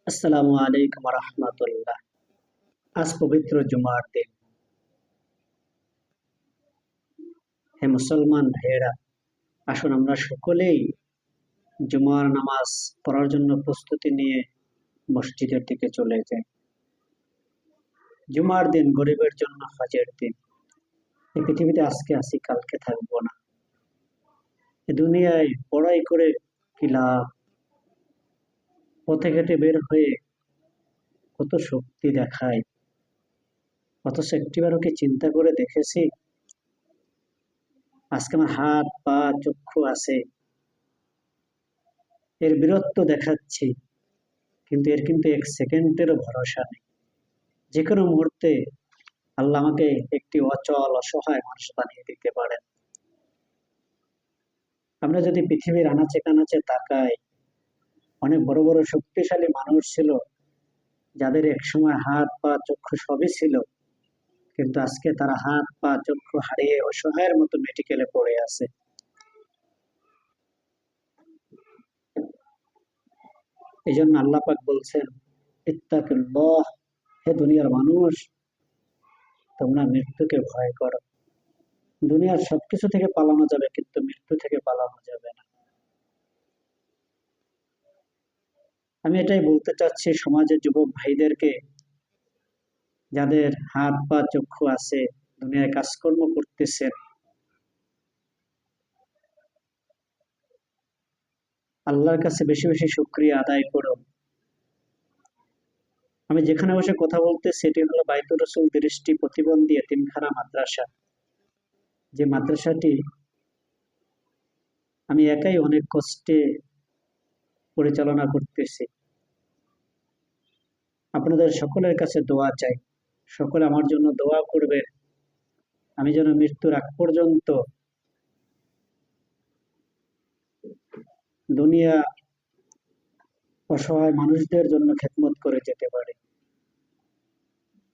আসসালামু আলাইকুম রহমতুল্লাহ। আজ পবিত্র জুমার দিন। হে মুসলমান ভাইয়েরা, আসুন আমরা সকলেই জুমার নামাজ পড়ার জন্য প্রস্তুতি নিয়ে মসজিদের দিকে চলে যাই। জুমার দিন গরিবের জন্য হজের দিন। এই পৃথিবীতে আজকে আছি, কালকে থাকবো না। এ দুনিয়ায় পড়াই করে কি লাভ? পথে ঘাটে বের হয়ে কত শক্তি দেখায়, অথচ একটিবারও কি চিন্তা করে দেখেছি আজকে আমার হাত পা চক্ষু আছে, এর বীরত্ব দেখাচ্ছি, কিন্তু এর এক সেকেন্ডেরও ভরসা নেই। যে কোনো মুহূর্তে আল্লাহ আমাকে একটি অচল অসহায় মানুষ বানিয়ে দিতে পারেন। আমরা যদি পৃথিবীর আনাচে কানাচে তাকাই, অনেক বড় বড় শক্তিশালী মানুষ ছিল, যাদের একসময় হাত পা চক্ষু সবই ছিল, কিন্তু আজকে তারা হাত পা চক্ষু হারিয়ে অসহায়ের মতো মেডিকেলে পড়ে আছে। এই জন্য আল্লাহ পাক বলছেন, ইত্তাকুল্লাহ, হে দুনিয়ার মানুষ, তোমরা মৃত্যুকে ভয় করো। দুনিয়ার সবকিছু থেকে পালানো যাবে, কিন্তু মৃত্যু থেকে পালানো যাবে না। আমি এটাই বলতে চাচ্ছি সমাজের যুবক ভাইদেরকে, যাদের হাত পা চক্ষু আছে, দুনিয়ায় কাজকর্ম করতেছেন, আল্লাহর কাছে বেশি বেশি শুকরিয়া আদায় করো। আমি যেখানে বসে কথা বলতেছি সেটি হলো বাইতুর রসুল দৃষ্টি প্রতিবন্ধী এতিমখানা মাদ্রাসা। যে মাদ্রাসাটি আমি একাই অনেক কষ্টে পরিচালনা করতেছি। আপনাদের সকলের কাছে দোয়া চাই, সকলে আমার জন্য দোয়া করবেন, আমি যেন মৃত্যুর আগ পর্যন্ত দুনিয়া অসহায় মানুষদের জন্য খেদমত করে যেতে পারি।